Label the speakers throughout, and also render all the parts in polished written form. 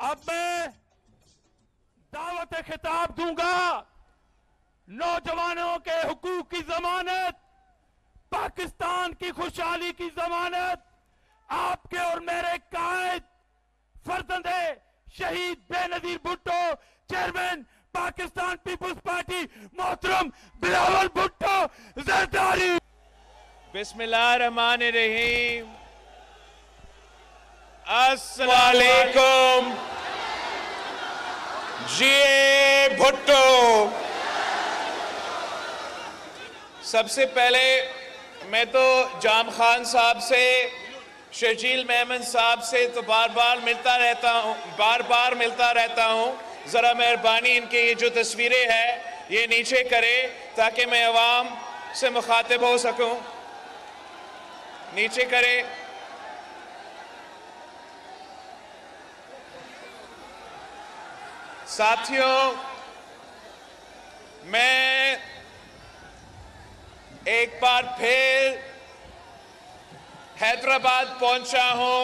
Speaker 1: अब मैं दावत खिताब दूंगा। नौजवानों के हुकूक की जमानत, पाकिस्तान की खुशहाली की जमानत, आपके और मेरे कायद फर्जंदे शहीद Benazir Bhutto, chairman Pakistan peoples party मोहतरम बिलावल भुट्टो जरदारी।
Speaker 2: बिस्मिल्लाहिर्रहमानिर्रहीम। अस्सलाम वालेकुम। जीए भुट्टो। सबसे पहले मैं तो जाम खान साहब से, शर्जील मेमन साहब से तो बार बार मिलता रहता हूं। जरा मेहरबानी इनके ये जो तस्वीरें हैं ये नीचे करे ताकि मैं अवाम से मुखातिब हो सकूं। नीचे करे। साथियों, मैं एक बार फिर हैदराबाद पहुंचा हूं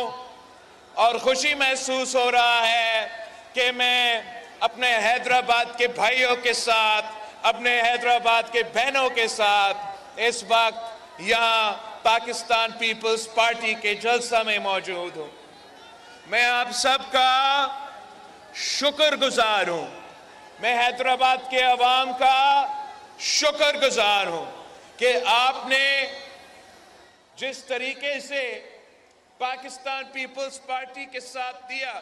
Speaker 2: और खुशी महसूस हो रहा है कि मैं अपने हैदराबाद के भाइयों के साथ, अपने हैदराबाद के बहनों के साथ इस वक्त यहां पाकिस्तान पीपल्स पार्टी के जलसा में मौजूद हूं। मैं आप सबका शुक्रगुजार हूं। मैं हैदराबाद के अवाम का शुक्रगुजार हूं कि आपने जिस तरीके से पाकिस्तान पीपल्स पार्टी के साथ दिया,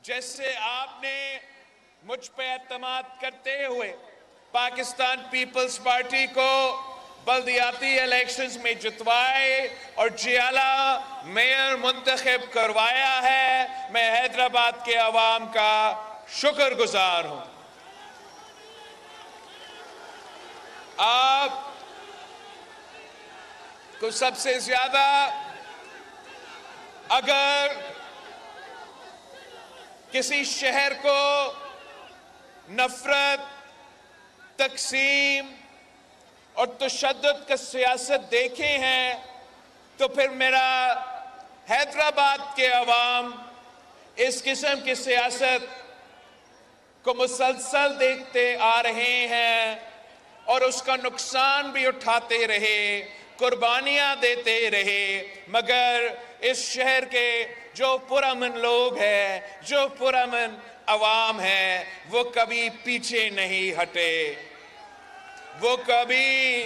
Speaker 2: जैसे आपने मुझ पे एतमाद करते हुए पाकिस्तान पीपल्स पार्टी को बल्दियाती इलेक्शंस में जितवाए और जियाला मेयर मुंतखब करवाया है, मैं हैदराबाद के अवाम का शुक्रगुजार हूं। आप को सबसे ज्यादा अगर किसी शहर को नफरत, तकसीम और तशद्दुद का सियासत देखे हैं तो फिर मेरा हैदराबाद के अवाम इस किस्म की सियासत को मुसलसल देखते आ रहे हैं और उसका नुकसान भी उठाते रहे, कुर्बानियां देते रहे, मगर इस शहर के जो पुरअमन लोग हैं, जो पुरअमन अवाम है, वो कभी पीछे नहीं हटे। वो कभी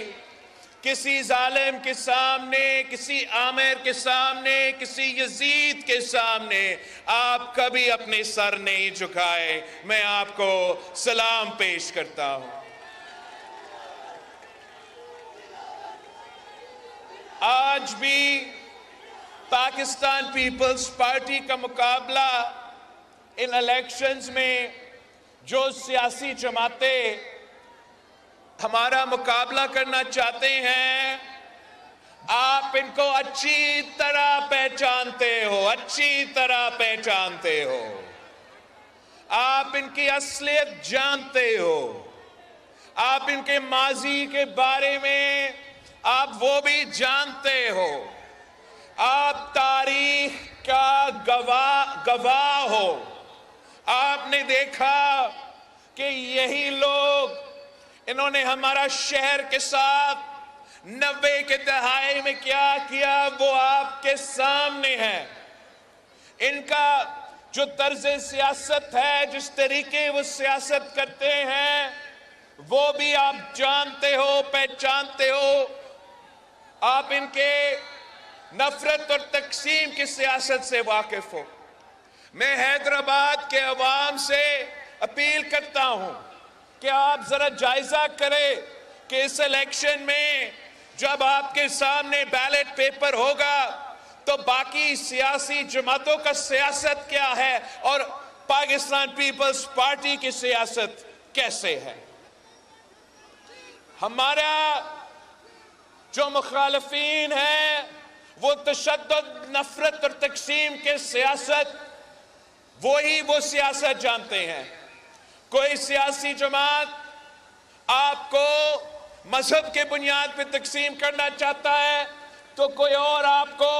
Speaker 2: किसी जालिम के सामने, किसी आमिर के सामने, किसी यजीद के सामने आप कभी अपने सर नहीं झुकाए। मैं आपको सलाम पेश करता हूं। आज भी पाकिस्तान पीपल्स पार्टी का मुकाबला इन इलेक्शंस में जो सियासी जमातें हमारा मुकाबला करना चाहते हैं, आप इनको अच्छी तरह पहचानते हो, अच्छी तरह पहचानते हो। आप इनकी असलियत जानते हो। आप इनके माजी के बारे में आप वो भी जानते हो। आप तारीख का गवाह हो। आपने देखा कि यही लोग, इन्होंने हमारा शहर के साथ 90 के दहाई में क्या किया वो आपके सामने है। इनका जो तर्ज सियासत है, जिस तरीके वो सियासत करते हैं, वो भी आप जानते हो, पहचानते हो। आप इनके नफरत और तकसीम की सियासत से वाकिफ हो। मैं हैदराबाद के अवाम से अपील करता हूं कि आप जरा जायजा करें कि इस इलेक्शन में जब आपके सामने बैलेट पेपर होगा तो बाकी सियासी जमातों का सियासत क्या है और पाकिस्तान पीपल्स पार्टी की सियासत कैसे है। हमारा जो मुखालफीन है वो तशद्दुद, नफरत और तकसीम के सियासत, वो सियासत जानते हैं। कोई सियासी जमात आपको मजहब के बुनियाद पर तकसीम करना चाहता है तो कोई और आपको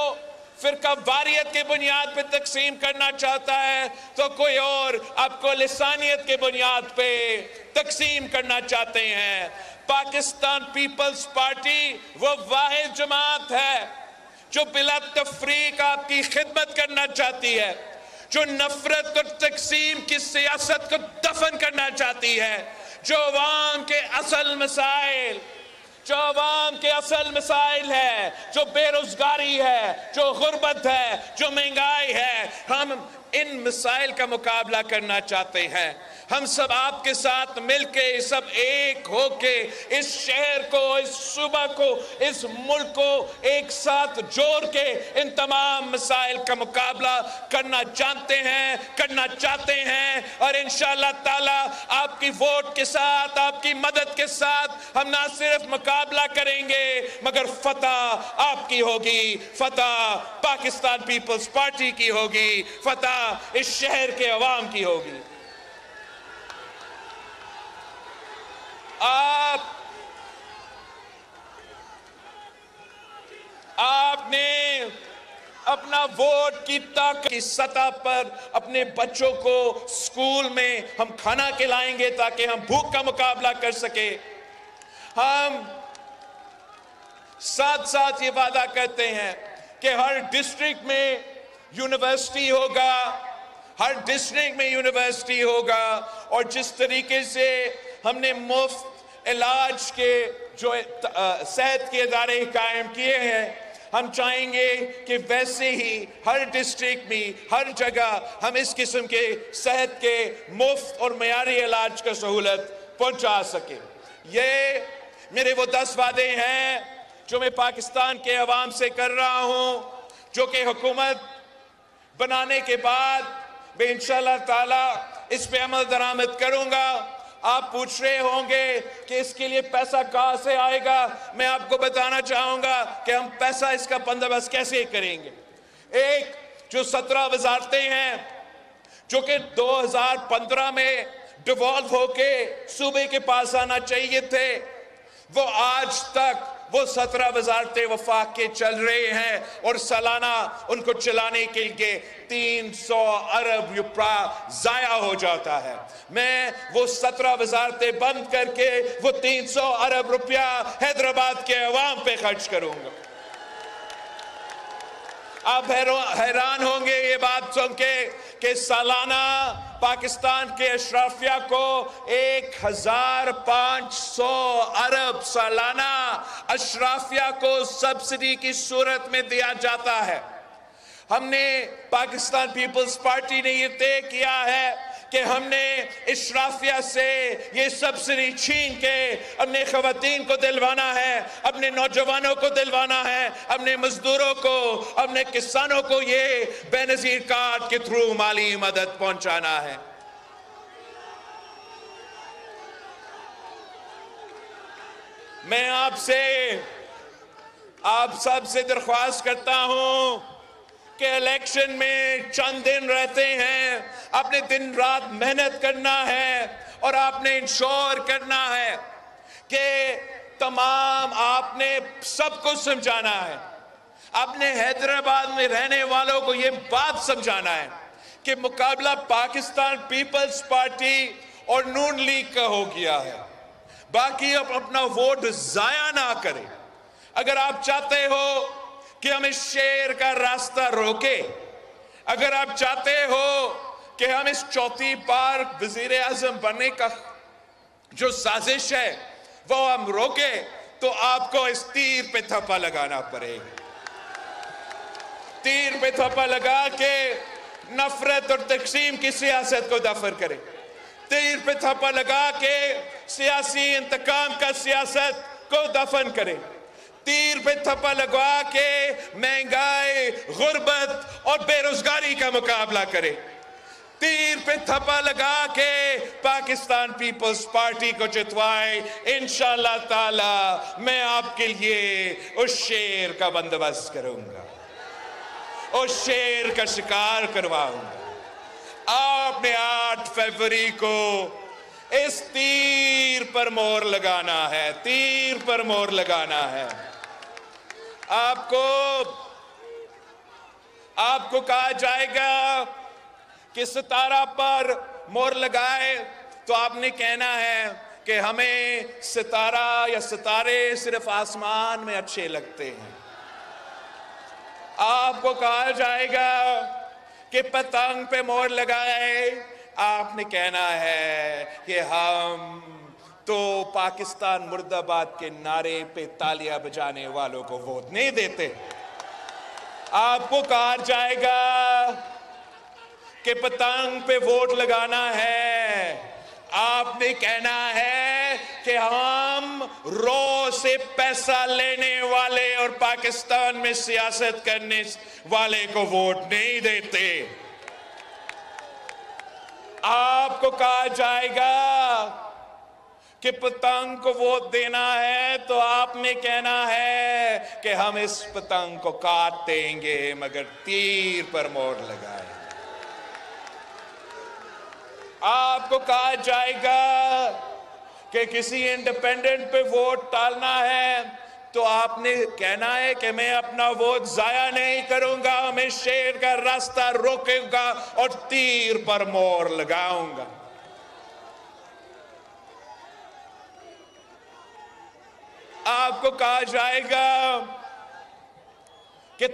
Speaker 2: फिरका वारियत के बुनियाद पे तकसीम करना चाहता है, तो कोई और आपको लिसानियत के बुनियाद पे तकसीम करना चाहते हैं। पाकिस्तान पीपल्स पार्टी वो वाहिद जमात है जो बिला तफरीक आपकी खिदमत करना चाहती है, जो नफरत और तकसीम की सियासत को दफन करना चाहती है, जो अवाम के असल मसाइल है, जो बेरोजगारी है, जो गुर्बत है, जो महंगाई है, हम इन मसाइल का मुकाबला करना चाहते हैं। हम सब आपके साथ मिलके, सब एक होके इस शहर को, इस सूबा को, इस मुल्क को एक साथ जोड़ के इन तमाम मसाइल का मुकाबला करना जानते हैं, करना चाहते हैं। और इंशाअल्लाह ताला आपकी वोट के साथ, आपकी मदद के साथ हम ना सिर्फ मुकाबला करेंगे मगर फतह आपकी होगी, फतह पाकिस्तान पीपल्स पार्टी की होगी, फतह इस शहर के अवाम की होगी। आपने अपना वोट की ताकत की सतह पर अपने बच्चों को स्कूल में हम खाना खिलाएंगे ताकि हम भूख का मुकाबला कर सके। हम साथ साथ ये वादा करते हैं कि हर डिस्ट्रिक्ट में यूनिवर्सिटी होगा, हर डिस्ट्रिक्ट में यूनिवर्सिटी होगा। और जिस तरीके से हमने मुफ्त इलाज के जो सेहत के इदारे कायम किए हैं, हम चाहेंगे कि वैसे ही हर डिस्ट्रिक्ट में, हर जगह हम इस किस्म के सेहत के मुफ्त और मयारी इलाज का सहूलत पहुंचा सके। ये मेरे वो 10 वादे हैं जो मैं पाकिस्तान के अवाम से कर रहा हूं, जो कि हुकूमत बनाने के बाद मैं इंशाअल्लाह ताला इस पे अमल दरामद करूंगा। आप पूछ रहे होंगे कि इसके लिए पैसा कहां से आएगा। मैं आपको बताना चाहूंगा कि हम पैसा इसका बंदोबस्त कैसे करेंगे। एक जो 17 वजारतें हैं जो कि 2015 में डिवॉल्व होके सूबे के पास आना चाहिए थे, वो आज तक वो 17 वजारतें वफाक के चल रहे हैं और सालाना उनको चलाने के लिए 300 अरब रुपया जाया हो जाता है। मैं वो 17 वजारतें बंद करके वो 300 अरब रुपया हैदराबाद के अवाम पे खर्च करूंगा। आप हैरान होंगे ये बात सुन के कि सालाना पाकिस्तान के अशराफिया को 1500 अरब सालाना अशराफिया को सब्सिडी की सूरत में दिया जाता है। हमने पाकिस्तान पीपल्स पार्टी ने ये तय किया है कि हमने इशराफिया से ये सब्सिडी छीन के अपने खवातीन को दिलवाना है, अपने नौजवानों को दिलवाना है, अपने मजदूरों को, अपने किसानों को ये बेनजीर कार्ड के थ्रू माली मदद पहुंचाना है। मैं आप सबसे दरख्वास्त करता हूं कि इलेक्शन में चंद दिन रहते हैं, आपने दिन रात मेहनत करना है और आपने इंश्योर करना है कि तमाम आपने सबको समझाना है। आपने हैदराबाद में रहने वालों को यह बात समझाना है कि मुकाबला पाकिस्तान पीपल्स पार्टी और नून लीग का हो गया है। बाकी आप अपना वोट जाया ना करें। अगर आप चाहते हो कि हम इस शहर का रास्ता रोके, अगर आप चाहते हो कि हम इस चौथी बार वजीर आजम बनने का जो साजिश है वो हम रोके, तो आपको इस तीर पे थप्पा लगाना पड़ेगा। तीर पे थप्पा लगा के नफरत और तकसीम की सियासत को दफन करें। तीर पे थप्पा लगा के सियासी इंतकाम का सियासत को दफन करें। तीर पे थप्पा लगा के महंगाई, गुर्बत और बेरोजगारी का मुकाबला करें। तीर पे थप्पा लगा के पाकिस्तान पीपल्स पार्टी को जितवाए। इंशाअल्लाह ताला मैं आपके लिए उस शेर का बंदोबस्त करूंगा, उस शेर का शिकार करवाऊंगा। आपने 8 फरवरी को इस तीर पर मोहर लगाना है, तीर पर मोहर लगाना है। आपको आपको कहा जाएगा कि सितारा पर मोहर लगाए तो आपने कहना है कि हमें सितारा या सितारे सिर्फ आसमान में अच्छे लगते हैं। आपको कहा जाएगा कि पतंग पे मोहर लगाए, आपने कहना है कि हम तो पाकिस्तान मुर्दाबाद के नारे पे तालियां बजाने वालों को वोट नहीं देते। आपको कहा जाएगा कि पतंग पे वोट लगाना है, आपने कहना है कि हम रो से पैसा लेने वाले और पाकिस्तान में सियासत करने वाले को वोट नहीं देते। आपको कहा जाएगा कि पतंग को वोट देना है तो आपने कहना है कि हम इस पतंग को काट देंगे मगर तीर पर मोहर लगाएंगे। आपको कहा जाएगा कि किसी इंडिपेंडेंट पे वोट डालना है तो आपने कहना है कि मैं अपना वोट जाया नहीं करूंगा, मैं शेर का रास्ता रोकूंगा और तीर पर मोहर लगाऊंगा। आपको कहा जाएगा कि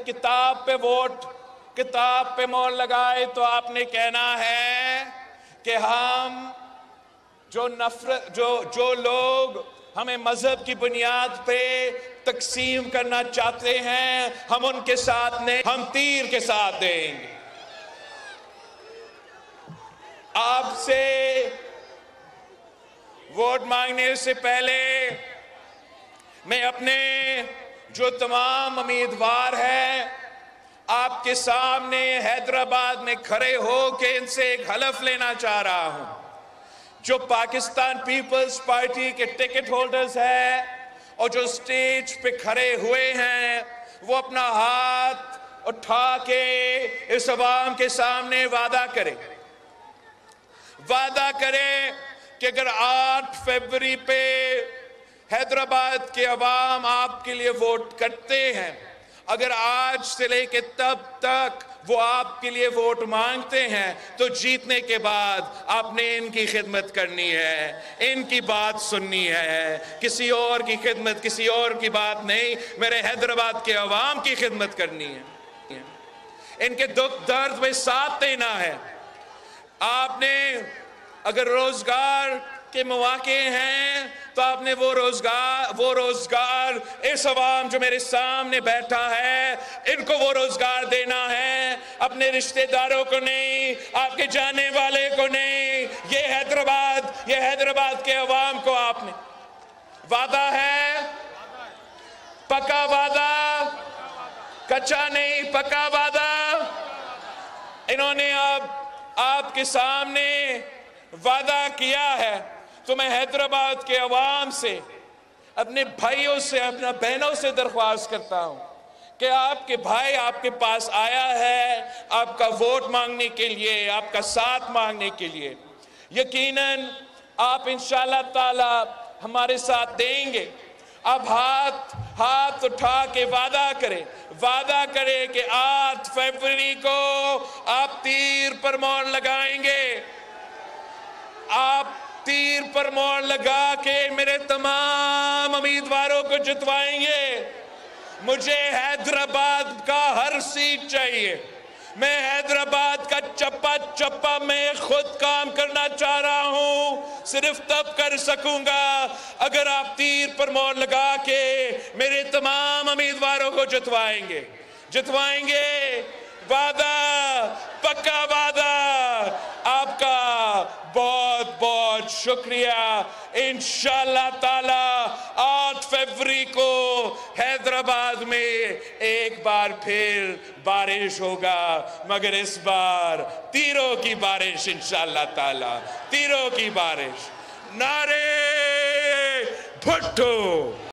Speaker 2: किताब पे मोहर लगाए तो आपने कहना है कि हम जो लोग हमें मजहब की बुनियाद पे तकसीम करना चाहते हैं हम उनके साथ नहीं, हम तीर के साथ देंगे। आपसे वोट मांगने से पहले मैं अपने जो तमाम उम्मीदवार हैं आपके सामने हैदराबाद में खड़े हो के इनसे एक हलफ लेना चाह रहा हूं। जो पाकिस्तान पीपल्स पार्टी के टिकट होल्डर्स हैं और जो स्टेज पे खड़े हुए हैं वो अपना हाथ उठा के इस अवाम के सामने वादा करें कि अगर 8 फरवरी पे हैदराबाद के अवाम आपके लिए वोट करते हैं, अगर आज से लेके तब तक वो आपके लिए वोट मांगते हैं तो जीतने के बाद आपने इनकी खिदमत करनी है, इनकी बात सुननी है, किसी और की खिदमत, किसी और की बात नहीं, मेरे हैदराबाद के अवाम की खिदमत करनी है, इनके दुख दर्द में साथ देना है। आपने अगर रोजगार के मौके हैं तो आपने वो रोजगार इस अवाम जो मेरे सामने बैठा है इनको वो रोजगार देना है, अपने रिश्तेदारों को नहीं, आपके जाने वाले को नहीं, ये हैदराबाद के अवाम को आपने वादा है, पक्का वादा, कच्चा नहीं पक्का वादा। इन्होंने अब आपके सामने वादा किया है तो मैं हैदराबाद के अवाम से, अपने भाइयों से, अपने बहनों से दरख्वास्त करता हूं कि आपके भाई आपके पास आया है आपका वोट मांगने के लिए, आपका साथ मांगने के लिए। यकीनन आप इंशाअल्लाह ताला हमारे साथ देंगे। अब हाथ उठा के वादा करें कि 8 फरवरी को आप तीर पर मोहर लगाएंगे, आप तीर पर मोहर लगा के मेरे तमाम उम्मीदवारों को जितवाएंगे। मुझे हैदराबाद का हर सीट चाहिए, मैं हैदराबाद का चप्पा मैं खुद काम करना चाह रहा हूं, सिर्फ तब कर सकूंगा अगर आप तीर पर मोहर लगा के मेरे तमाम उम्मीदवारों को जितवाएंगे। वादा, पक्का वादा। आपका बहुत बहुत शुक्रिया। इंशाअल्लाह ताला 8 फरवरी को हैदराबाद में एक बार फिर बारिश होगा, मगर इस बार तीरों की बारिश, इंशाअल्लाह ताला तीरों की बारिश। नारे भुट्टो।